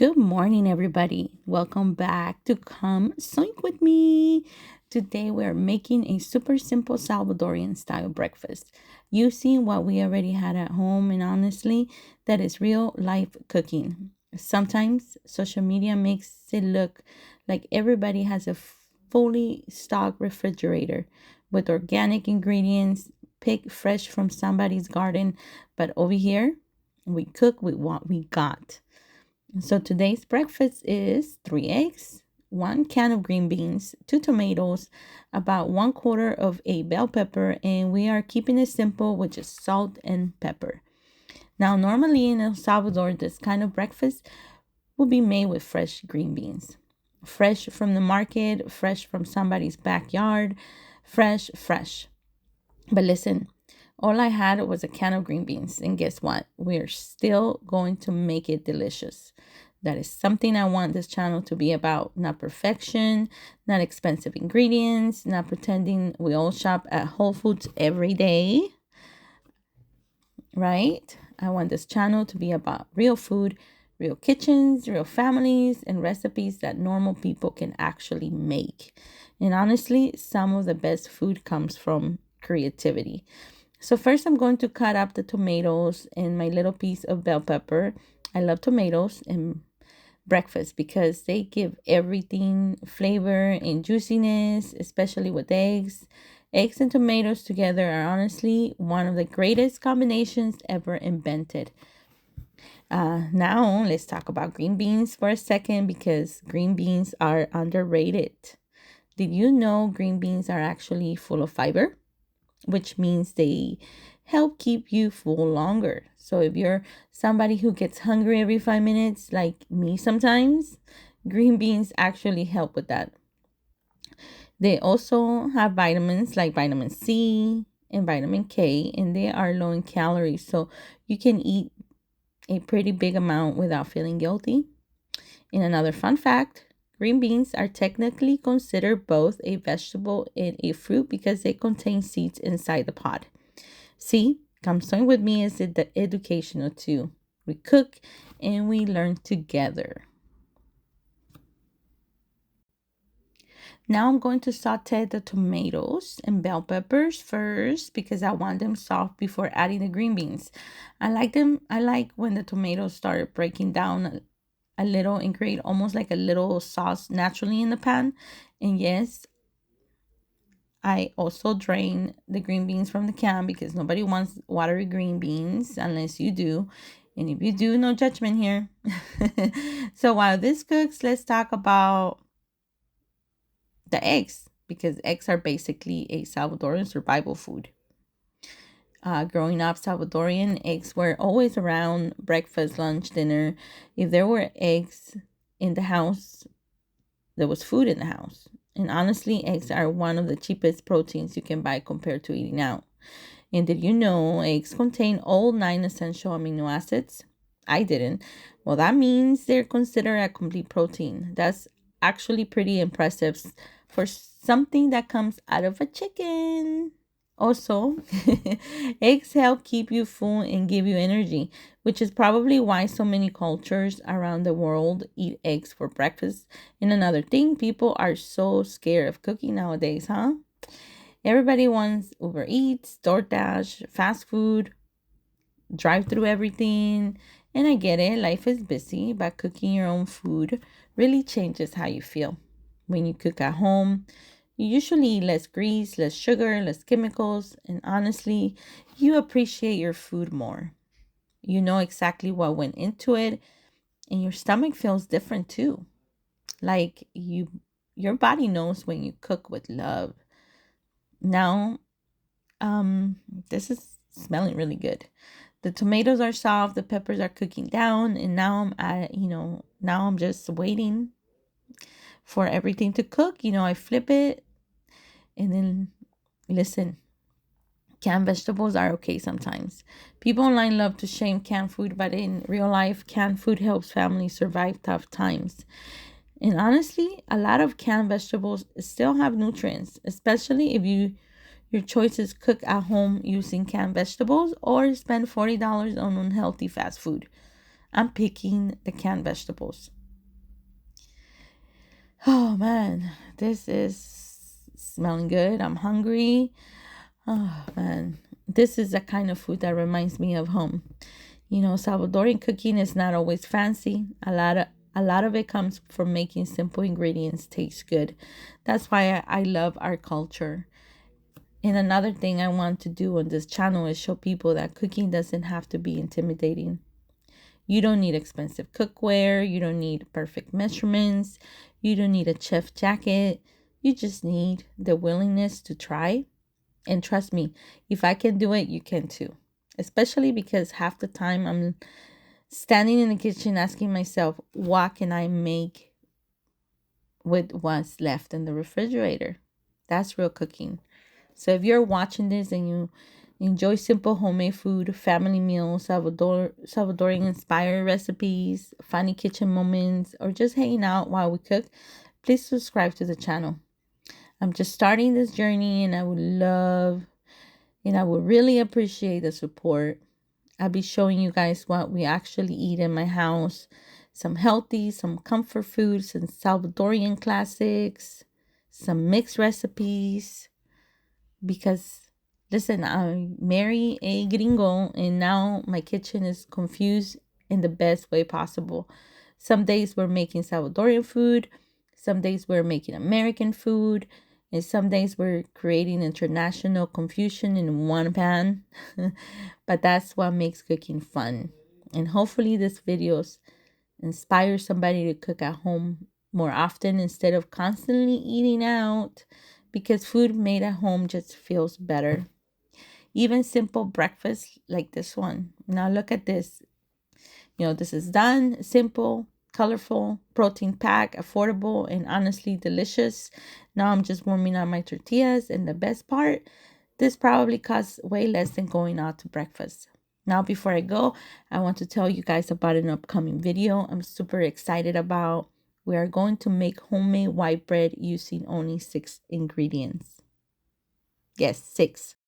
Good morning, everybody. Welcome back to Come Zoink with me. Today, we're making a super simple Salvadorian style breakfast using what we already had at home, and honestly, that is real life cooking. Sometimes social media makes it look like everybody has a fully stocked refrigerator with organic ingredients picked fresh from somebody's garden, but over here, we cook with what we got. So today's breakfast is 3 eggs, 1 can of green beans, 2 tomatoes, about 1/4 of a bell pepper, and we are keeping it simple with just salt and pepper. Now, normally in El Salvador, this kind of breakfast will be made with fresh green beans. Fresh from the market, fresh from somebody's backyard, fresh. But listen, all I had was a can of green beans, and guess what? We're still going to make it delicious. That is something I want this channel to be about. Not perfection, not expensive ingredients, not pretending we all shop at Whole Foods every day, right? I want this channel to be about real food, real kitchens, real families, and recipes that normal people can actually make. And honestly, some of the best food comes from creativity. So first I'm going to cut up the tomatoes and my little piece of bell pepper. I love tomatoes and breakfast because they give everything flavor and juiciness, especially with eggs. Eggs and tomatoes together are honestly one of the greatest combinations ever invented. Now, let's talk about green beans for a second because green beans are underrated. Did you know green beans are actually full of fiber? Which means they help keep you full longer. So if you're somebody who gets hungry every 5 minutes, like me sometimes, green beans actually help with that. They also have vitamins like vitamin C and vitamin K, and they are low in calories. So you can eat a pretty big amount without feeling guilty. In another fun fact, green beans are technically considered both a vegetable and a fruit because they contain seeds inside the pod. See, come join with me is the educational too. We cook and we learn together. Now I'm going to saute the tomatoes and bell peppers first because I want them soft before adding the green beans. I like when the tomatoes start breaking down a little and create almost like a little sauce naturally in the pan. And yes, I also drain the green beans from the can because nobody wants watery green beans unless you do. And if you do, no judgment here. So while this cooks, let's talk about the eggs because eggs are basically a Salvadoran survival food. Growing up Salvadorian, eggs were always around breakfast, lunch, dinner. If there were eggs in the house, there was food in the house. And honestly, eggs are one of the cheapest proteins you can buy compared to eating out. And did you know eggs contain all 9 essential amino acids? I didn't. Well, that means they're considered a complete protein. That's actually pretty impressive for something that comes out of a chicken. Also, eggs help keep you full and give you energy, which is probably why so many cultures around the world eat eggs for breakfast. And another thing, people are so scared of cooking nowadays, huh? Everybody wants Uber Eats, DoorDash, fast food, drive through everything. And I get it, life is busy, but cooking your own food really changes how you feel. When you cook at home, you usually eat less grease, less sugar, less chemicals, and honestly, you appreciate your food more. You know exactly what went into it, and your stomach feels different too. Like your body knows when you cook with love. Now, um, this is smelling really good. The tomatoes are soft, the peppers are cooking down, and now I'm just waiting for everything to cook. I flip it and then listen. Canned vegetables are okay sometimes. People online love to shame canned food, but in real life, canned food helps families survive tough times. And honestly, a lot of canned vegetables still have nutrients, especially if your choice is cook at home using canned vegetables or spend $40 on unhealthy fast food. I'm picking the canned vegetables. Oh man, this is smelling good. I'm hungry. Oh man, this is the kind of food that reminds me of home. You know, Salvadorian cooking is not always fancy. A lot of it comes from making simple ingredients taste good. That's why I love our culture. And another thing I want to do on this channel is show people that cooking doesn't have to be intimidating. You don't need expensive cookware, you don't need perfect measurements, you don't need a chef jacket. You just need the willingness to try. And trust me, if I can do it, you can too. Especially because half the time I'm standing in the kitchen asking myself, what can I make with what's left in the refrigerator? That's real cooking. So if you're watching this and you enjoy simple homemade food, family meals, Salvadorian inspired recipes, funny kitchen moments, or just hanging out while we cook, please subscribe to the channel. I'm just starting this journey and I would really appreciate the support. I'll be showing you guys what we actually eat in my house. Some healthy, some comfort foods, some Salvadorian classics, some mixed recipes. Because, listen, I marry a gringo and now my kitchen is confused in the best way possible. Some days we're making Salvadorian food, some days we're making American food, and some days we're creating international confusion in one pan. But that's what makes cooking fun. And hopefully this videos inspire somebody to cook at home more often instead of constantly eating out, because food made at home just feels better. Even simple breakfast like this one. Now look at this. You know, this is done, simple, colorful, protein packed, affordable, and honestly delicious. Now I'm just warming up my tortillas, and the best part, this probably costs way less than going out to breakfast. Now, before I go, I want to tell you guys about an upcoming video I'm super excited about. We are going to make homemade white bread using only 6 ingredients. Yes, 6.